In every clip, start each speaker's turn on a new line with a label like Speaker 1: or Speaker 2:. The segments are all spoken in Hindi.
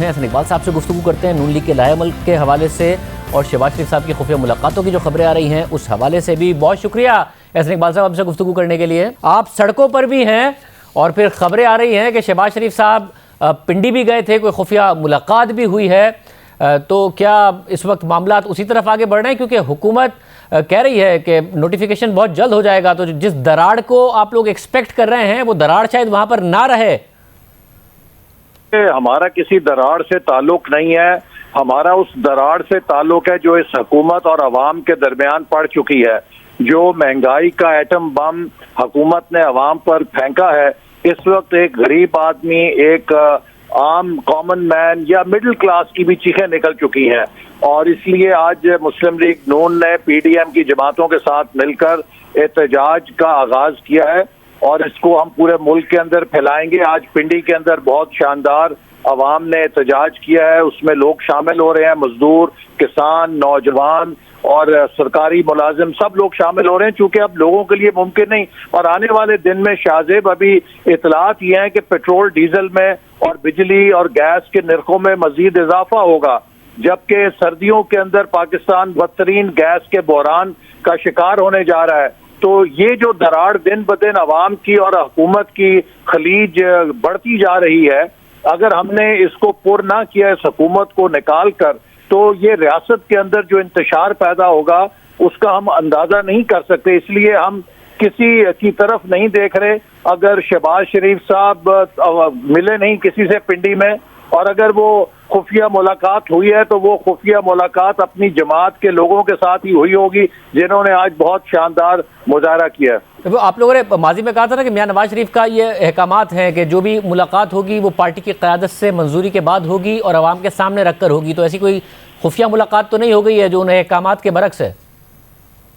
Speaker 1: हसन इकबाल साहब से गुफ्तगू करते हैं नून लीग के लाहेमल के हवाले से और शहबाज शरीफ साहब की खुफिया मुलाकातों की जो खबरें आ रही हैं उस हवाले से भी। बहुत शुक्रिया हसन इकबाल साहब आपसे गुफ्तगू करने के लिए। आप सड़कों पर भी हैं और फिर खबरें आ रही हैं कि शहबाज शरीफ साहब पिंडी भी गए थे, कोई खुफिया मुलाकात भी हुई है, तो क्या इस वक्त मामला उसी तरफ आगे बढ़ रहे हैं? क्योंकि हुकूमत कह रही है कि नोटिफिकेशन बहुत जल्द हो जाएगा, तो जिस दरार को आप लोग एक्सपेक्ट कर रहे हैं वो दरार शायद वहां पर ना रहे।
Speaker 2: हमारा किसी दरार से ताल्लुक नहीं है, हमारा उस दरार से ताल्लुक है जो इस हुकूमत और अवाम के दरमियान पड़ चुकी है। जो महंगाई का एटम बम हुकूमत ने अवाम पर फेंका है, इस वक्त एक गरीब आदमी, एक आम कॉमन मैन या मिडिल क्लास की भी चीखें निकल चुकी हैं। और इसलिए आज मुस्लिम लीग नून ने पीडीएम की जमातों के साथ मिलकर एहतजाज का आगाज किया है और इसको हम पूरे मुल्क के अंदर फैलाएंगे। आज पिंडी के अंदर बहुत शानदार अवाम ने एहतजाज किया है, उसमें लोग शामिल हो रहे हैं, मजदूर, किसान, नौजवान और सरकारी मुलाजिम सब लोग शामिल हो रहे हैं, चूंकि अब लोगों के लिए मुमकिन नहीं। और आने वाले दिन में शाहजेब अभी इतलात ये है कि पेट्रोल, डीजल में और बिजली और गैस के नरखों में मजीद इजाफा होगा, जबकि सर्दियों के अंदर पाकिस्तान बदतरीन गैस के बहरान का शिकार होने जा रहा है। तो ये जो दरार दिन ब दिन अवाम की और हुकूमत की खलीज बढ़ती जा रही है, अगर हमने इसको पुर ना किया इस हुकूमत को निकाल कर, तो ये रियासत के अंदर जो इंतशार पैदा होगा उसका हम अंदाजा नहीं कर सकते। इसलिए हम किसी की तरफ नहीं देख रहे। अगर शहबाज शरीफ साहब मिले नहीं किसी से पिंडी में, और अगर वो खुफिया मुलाकात हुई है तो वो खुफिया मुलाकात अपनी जमात के लोगों के साथ ही हुई होगी जिन्होंने आज बहुत शानदार मुजाहरा किया है।
Speaker 1: तो आप लोगों ने माजी में कहा था ना कि मियां नवाज शरीफ का ये अहकामात है कि जो भी मुलाकात होगी वो पार्टी की क़यादत से मंजूरी के बाद होगी और आवाम के सामने रखकर होगी, तो ऐसी कोई खुफिया मुलाकात तो नहीं हो गई है जो उन अहकामात के बरक्स है?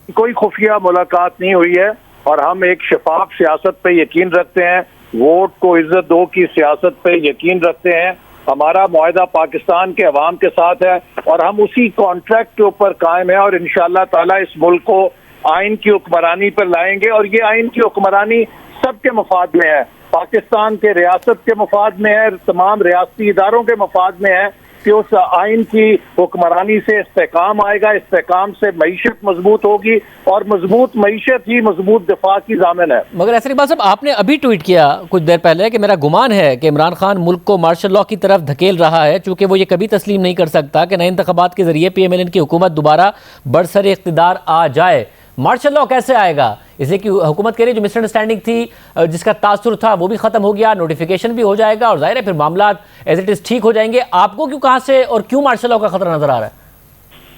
Speaker 2: कोई खुफिया मुलाकात नहीं हुई है और हम एक शफाफ सियासत पे यकीन रखते हैं, वोट को इज्जत दो की सियासत पे यकीन रखते हैं। हमारा मुआहदा पाकिस्तान के अवाम के साथ है और हम उसी कॉन्ट्रैक्ट के ऊपर कायम है और इंशाअल्लाह ताला इस मुल्क को आइन की हुक्मरानी पर लाएंगे। और ये आइन की हुक्मरानी सबके मफाद में है, पाकिस्तान के रियासत के मफाद में है, तमाम रियासती इदारों के मफाद में है कि उस आइन की हुक्मरानी से इस्तेकाम आएगा, इस्तेकाम से मईशत मजबूत होगी और मजबूत मईशत ही मजबूत दिफा की ज़ामिन है।
Speaker 1: मगर हसन इकबाल साहब, आपने अभी ट्वीट किया कुछ देर पहले कि मेरा गुमान है कि इमरान खान मुल्क को मार्शल लॉ की तरफ धकेल रहा है, चूंकि वो ये कभी तस्लीम नहीं कर सकता कि नए इंतखाबात के जरिए PMLN की हुकूमत दोबारा बरसर इख्तिदार आ जाए। मार्शल लॉ कैसे आएगा? इसलिए कि हुकूमत कह रही जो मिसअंडरस्टैंडिंग थी, जिसका तासुर था, वो भी खत्म हो गया, नोटिफिकेशन भी हो जाएगा और जाहिर है फिर मामला एज इट इज ठीक हो जाएंगे। आपको क्यों, कहां से और क्यों मार्शल लॉ का खतरा नजर आ रहा है?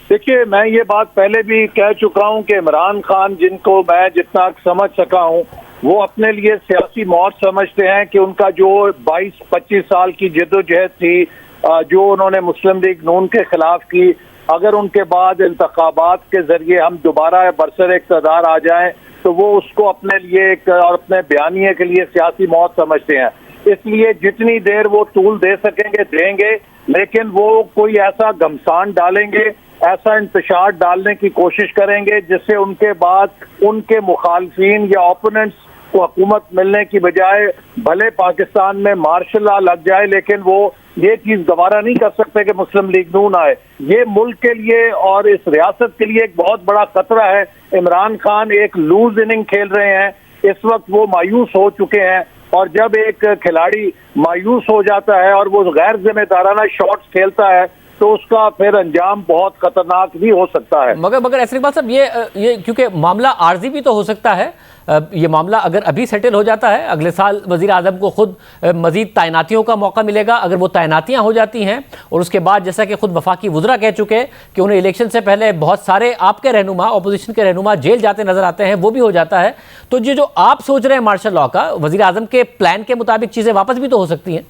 Speaker 2: देखिए, मैं ये बात पहले भी कह चुका हूं कि इमरान खान, जिनको मैं जितना समझ सका हूं, वो अपने लिए सियासी मौत समझते हैं कि उनका जो 22-25 साल की जद्दोजहद थी, जो उन्होंने मुस्लिम लीग नून के खिलाफ की, अगर उनके बाद इंतखाबात के जरिए हम दोबारा बरसर इक़्तिदार आ जाएं तो वो उसको अपने लिए और अपने बयानिए के लिए सियासी मौत समझते हैं। इसलिए जितनी देर वो तूल दे सकेंगे देंगे, लेकिन वो कोई ऐसा घमसान डालेंगे, ऐसा इंतशार डालने की कोशिश करेंगे जिससे उनके बाद उनके मुखालफिन या ओपोनेंट्स को हुकूमत मिलने की बजाय भले पाकिस्तान में मार्शल लॉ लग जाए, लेकिन वो ये चीज गवारा नहीं कर सकते कि मुस्लिम लीग नून आए। ये मुल्क के लिए और इस रियासत के लिए एक बहुत बड़ा खतरा है। इमरान खान एक लूज इनिंग खेल रहे हैं, इस वक्त वो मायूस हो चुके हैं और जब एक खिलाड़ी मायूस हो जाता है और वो गैर जिम्मेदाराना शॉट्स खेलता है तो उसका फिर अंजाम बहुत खतरनाक भी हो सकता है।
Speaker 1: मगर हसन इकबाल साहब, ये क्योंकि मामला आर्जी भी तो हो सकता है, ये मामला अगर अभी सेटल हो जाता है, अगले साल वजीर आजम को खुद मजीद तैनातियों का मौका मिलेगा। अगर वो तैनातियां हो जाती हैं और उसके बाद जैसा कि खुद वफाकी वुज़रा कह चुके कि उन्हें इलेक्शन से पहले बहुत सारे आपके रहनुमा, अपोजिशन के रहनुमा जेल जाते नजर आते हैं, वो भी हो जाता है, तो ये जो आप सोच रहे हैं मार्शल लॉ का, वजीर आजम के प्लान के मुताबिक चीज़ें वापस भी तो हो सकती हैं।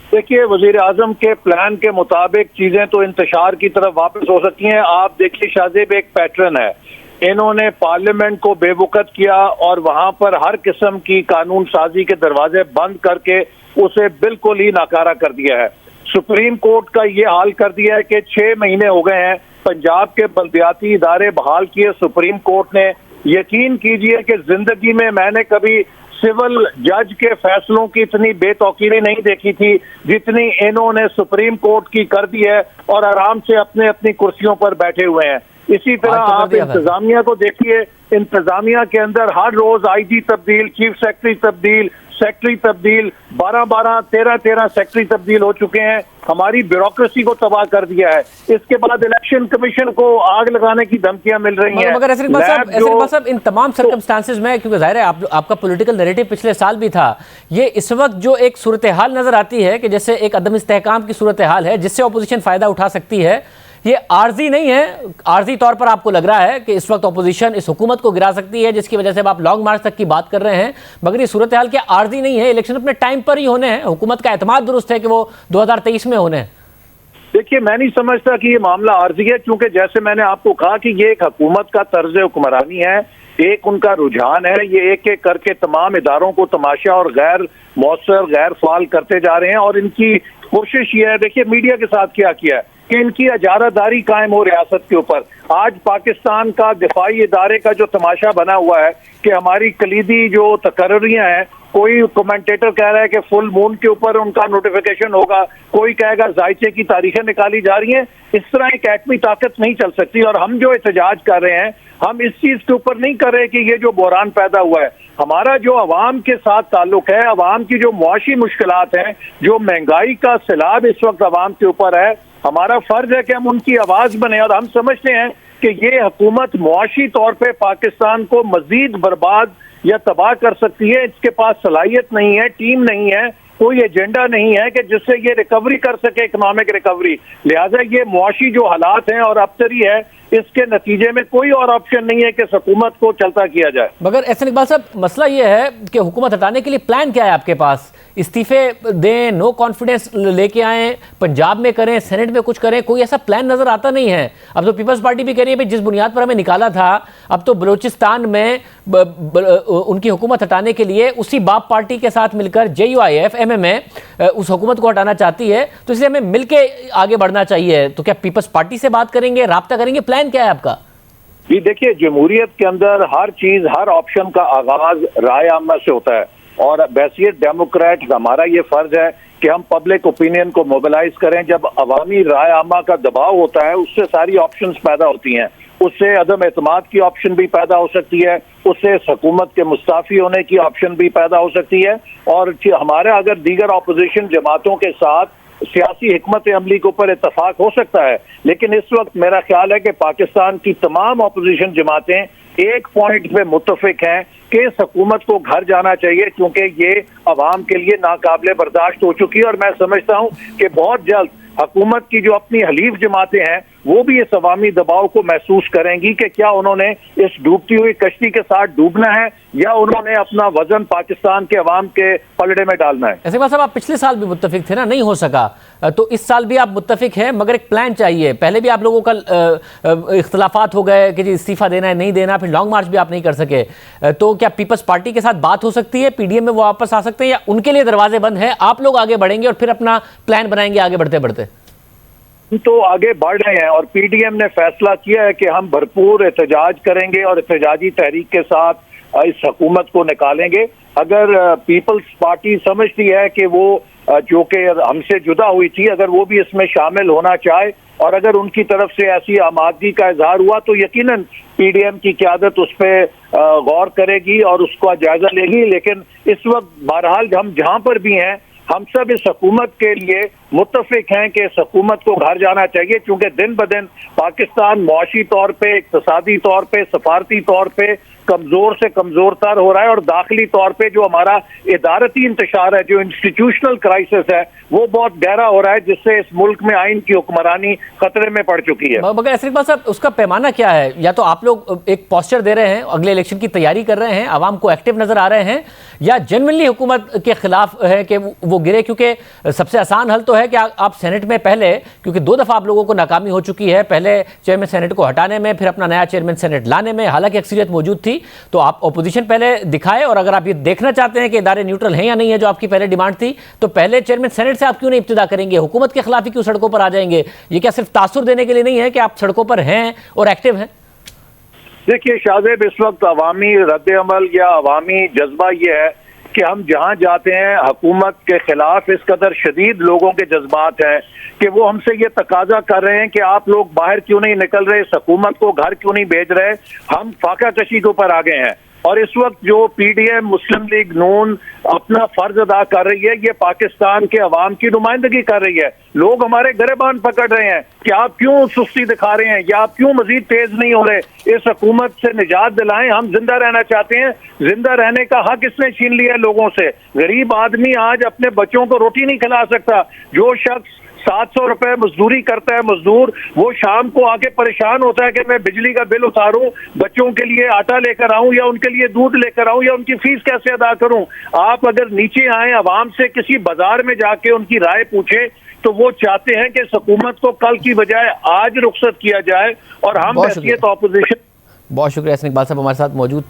Speaker 2: देखिए, वजीर आजम के प्लान के मुताबिक चीजें तो इंतशार की तरफ वापस हो सकती हैं। आप देखिए, शाहजेब एक पैटर्न है, इन्होंने पार्लियामेंट को बेवकूफ किया और वहां पर हर किस्म की कानून साजी के दरवाजे बंद करके उसे बिल्कुल ही नाकारा कर दिया है। सुप्रीम कोर्ट का ये हाल कर दिया है कि 6 महीने हो गए हैं, पंजाब के बल्दियाती इदारे बहाल किए सुप्रीम कोर्ट ने। यकीन कीजिए कि जिंदगी में मैंने कभी सिविल जज के फैसलों की इतनी बेतौकीरी नहीं देखी थी जितनी इन्होंने सुप्रीम कोर्ट की कर दी है, और आराम से अपने अपनी कुर्सियों पर बैठे हुए हैं। इसी तरह आप इंतजामिया को देखिए, इंतजामिया के अंदर हर रोज आईजी तब्दील, चीफ सेक्रेटरी तब्दील, सेक्रेटरी तब्दील, 12-12, 13-13 सेक्रेटरी तब्दील हो चुके हैं। हमारी ब्यूरोक्रेसी को तबाह कर दिया है। इसके बाद इलेक्शन कमीशन को आग लगाने की धमकियां मिल रही हैं।
Speaker 1: मगर एसर इकबाल साहब, इन तमाम सर्कमस्टांसेस में, क्योंकि जाहिर है आपका पॉलिटिकल नैरेटिव पिछले साल भी था, ये इस वक्त जो एक सूरत हाल नजर आती है कि जैसे एक अदम इस्तेहकाम की सूरत हाल है जिससे अपोजिशन फायदा उठा सकती है, ये आर्जी नहीं है। आर्जी तौर पर आपको लग रहा है कि इस वक्त अपोजिशन इस हुकूमत को गिरा सकती है, जिसकी वजह से अब आप लॉन्ग मार्च तक की बात कर रहे हैं, मगर ये सूरत हाल क्या आर्जी नहीं है? इलेक्शन अपने टाइम पर ही होने हैं, हुकूमत का एतमाद दुरुस्त है कि वो 2023 में होने हैं।
Speaker 2: देखिए, मैं नहीं समझता कि ये मामला आर्जी है, क्योंकि जैसे मैंने आपको कहा कि ये एक हुकूमत का तर्ज हुक्मरानी है, एक उनका रुझान है। ये एक एक करके तमाम इदारों को तमाशा और गैर मौसर, गैर फाल करते जा रहे हैं, और इनकी कोशिश ये है, देखिए मीडिया के साथ क्या किया है कि इनकी इजारादारी कायम हो रियासत के ऊपर। आज पाकिस्तान का दिफाई इदारे का जो तमाशा बना हुआ है कि हमारी कलीदी जो तकर्रियां हैं, कोई कमेंटेटर कह रहा है कि फुल मून के ऊपर उनका नोटिफिकेशन होगा, कोई कहेगा जायचे की तारीखें निकाली जा रही हैं। इस तरह एक एटमी ताकत नहीं चल सकती। और हम जो एहतजाज कर रहे हैं, हम इस चीज के ऊपर नहीं कर रहे कि ये जो बहरान पैदा हुआ है, हमारा जो अवाम के साथ ताल्लुक है, अवाम की जो मुआशी मुश्किलात हैं, जो महंगाई का सैलाब इस वक्त अवाम के ऊपर है, हमारा फर्ज है कि हम उनकी आवाज बने। और हम समझते हैं कि ये हुकूमत मुआशी तौर पे पाकिस्तान को मजीद बर्बाद या तबाह कर सकती है। इसके पास सलाहियत नहीं है, टीम नहीं है, कोई एजेंडा नहीं है कि जिससे ये रिकवरी कर सके, इकोनॉमिक रिकवरी। लिहाजा ये मुआशी जो हालात हैं और अबतरी है, इसके नतीजे में कोई और ऑप्शन नहीं है कि हुकूमत को चलता किया जाए।
Speaker 1: मगर एहसन इकबाल साहब, मसला ये है कि हुकूमत हटाने के लिए प्लान क्या है आपके पास? इस्तीफे दें, नो कॉन्फिडेंस लेके आए, पंजाब में करें, सेनेट में कुछ करें, कोई ऐसा प्लान नजर आता नहीं है। अब तो पीपल्स पार्टी भी कह रही है भाई जिस बुनियाद पर हमें निकाला था, अब तो बलूचिस्तान में उनकी हुकूमत हटाने के लिए उसी बाप पार्टी के साथ मिलकर JUIF MMA उस हुकूमत को हटाना चाहती है, तो इसलिए हमें मिलके आगे बढ़ना चाहिए। तो क्या पीपल्स पार्टी से बात करेंगे, राब्ता करेंगे, प्लान क्या है आपका?
Speaker 2: जी देखिए, जमहूरियत के अंदर हर चीज, हर ऑप्शन का आगाज राय आमा से होता है, और बैसियत डेमोक्रेट हमारा ये फर्ज है कि हम पब्लिक ओपिनियन को मोबिलाइज करें। जब अवामी राय आमा का दबाव होता है, उससे सारी ऑप्शंस पैदा होती हैं। उससे अदम एतमाद की ऑप्शन भी पैदा हो सकती है, उससे हुकूमत के मुस्ताफी होने की ऑप्शन भी पैदा हो सकती है, और हमारे अगर दीगर अपोजिशन जमातों के साथ सियासी हिकमत अमली के ऊपर इत्तफाक हो सकता है। लेकिन इस वक्त मेरा ख्याल है कि पाकिस्तान की तमाम अपोजिशन जमातें एक पॉइंट पे मुत्तफिक हैं कि इस हुकूमत को घर जाना चाहिए, क्योंकि ये अवाम के लिए नाकाबिले बर्दाश्त हो चुकी है। और मैं समझता हूँ कि बहुत जल्द हुकूमत की जो अपनी हलीफ जमातें हैं, वो भी इस अवामी दबाव को महसूस करेंगी कि क्या उन्होंने इस डूबती हुई कश्ती के साथ डूबना है या उन्होंने अपना वजन पाकिस्तान के अवाम के पलड़े में डालना है।
Speaker 1: ऐसे बात साहब, आप पिछले साल भी मुत्तफिक थे ना, नहीं हो सका, तो इस साल भी आप मुत्तफिक हैं, मगर एक प्लान चाहिए। पहले भी आप लोगों का इख्तलाफात हो गए कि जी इस्तीफा देना है, नहीं देना, फिर लॉन्ग मार्च भी आप नहीं कर सके। तो क्या पीपल्स पार्टी के साथ बात हो सकती है, PDM में वो वापस आ सकते हैं, या उनके लिए दरवाजे बंद हैं, आप लोग आगे बढ़ेंगे और फिर अपना प्लान बनाएंगे आगे बढ़ते बढ़ते?
Speaker 2: तो आगे बढ़ रहे हैं, और PDM ने फैसला किया है कि हम भरपूर एहतजाज करेंगे और एहतजाजी तहरीक के साथ इस हुकूमत को निकालेंगे। अगर पीपल्स पार्टी समझती है कि वो जो कि हमसे जुदा हुई थी, अगर वो भी इसमें शामिल होना चाहे, और अगर उनकी तरफ से ऐसी आमादगी का इजहार हुआ, तो यकीनन PDM की क़यादत उस पर गौर करेगी और उसका जायजा लेगी। लेकिन इस वक्त बहरहाल हम जहां पर भी हैं, हम सब इस हुकूमत के लिए मुत्तफिक हैं कि इस हुकूमत को घर जाना चाहिए, क्योंकि दिन ब दिन पाकिस्तान मुआशी तौर पे, इक़्तिसादी तौर पे, सफारती तौर पे कमजोर से कमजोर तर हो रहा है, और दाखिली तौर पे जो हमारा इदारती इंतशार है, जो इंस्टीट्यूशनल क्राइसिस है, वो बहुत गहरा हो रहा है, जिससे इस मुल्क में आइन की हुक्मरानी खतरे में पड़ चुकी है।
Speaker 1: मगर एसर इकबाल साहब, उसका पैमाना क्या है? या तो आप लोग एक पोस्चर दे रहे हैं, अगले इलेक्शन की तैयारी कर रहे हैं, आवाम को एक्टिव नजर आ रहे हैं, या जेन्युइनली हुकूमत के खिलाफ है कि वो गिरे? क्योंकि सबसे आसान हल तो है कि आप सेनेट में पहले, क्योंकि 2 दफा आप लोगों को नाकामी हो चुकी है, पहले चेयरमैन सेनेट को हटाने में, फिर अपना नया चेयरमैन सेनेट लाने में, हालांकि अक्सरियत मौजूद थी, तो आप अपोजिशन पहले दिखाए। और अगर आप ये देखना चाहते हैं कि इदारे न्यूट्रल हैं या नहीं है, जो आपकी पहले डिमांड थी, तो पहले चेयरमैन सेनेट से आप क्यों नहीं इब्तिदा करेंगे? हुकूमत के खिलाफ ही क्यों सड़कों पर आ जाएंगे? ये क्या सिर्फ तासुर देने के लिए नहीं है कि आप सड़कों पर हैं और एक्टिव हैं?
Speaker 2: देखिए शाहजेब, इस वक्त अवामी रद्द अमल या अवामी जज्बा ये है कि हम जहां जाते हैं हुकूमत के खिलाफ इस कदर शदीद लोगों के जज्बात हैं कि वो हमसे ये तकाजा कर रहे हैं कि आप लोग बाहर क्यों नहीं निकल रहे, इस हुकूमत को घर क्यों नहीं भेज रहे। हम फाका कशी के ऊपर आ गए हैं और इस वक्त जो पीडीएम, मुस्लिम लीग नून अपना फर्ज अदा कर रही है, ये पाकिस्तान के अवाम की नुमाइंदगी कर रही है। लोग हमारे गिरबान पकड़ रहे हैं कि आप क्यों सुस्ती दिखा रहे हैं या आप क्यों मजीद तेज नहीं हो रहे, इस हुकूमत से निजात दिलाएं, हम जिंदा रहना चाहते हैं। जिंदा रहने का हक इसने छीन लिया लोगों से। गरीब आदमी आज अपने बच्चों को रोटी नहीं खिला सकता। जो शख्स 700 रुपए मजदूरी करता है मजदूर, वो शाम को आके परेशान होता है कि मैं बिजली का बिल उतारूं, बच्चों के लिए आटा लेकर आऊं या उनके लिए दूध लेकर आऊं या उनकी फीस कैसे अदा करूं। आप अगर नीचे आए, आवाम से किसी बाजार में जाके उनकी राय पूछे तो वो चाहते हैं कि इस हुकूमत को कल की बजाय आज रुखसत किया जाए और हम हैसियत ऑपोजिशन।
Speaker 1: बहुत शुक्रिया। एहसन इकबाल साहब हमारे साथ मौजूद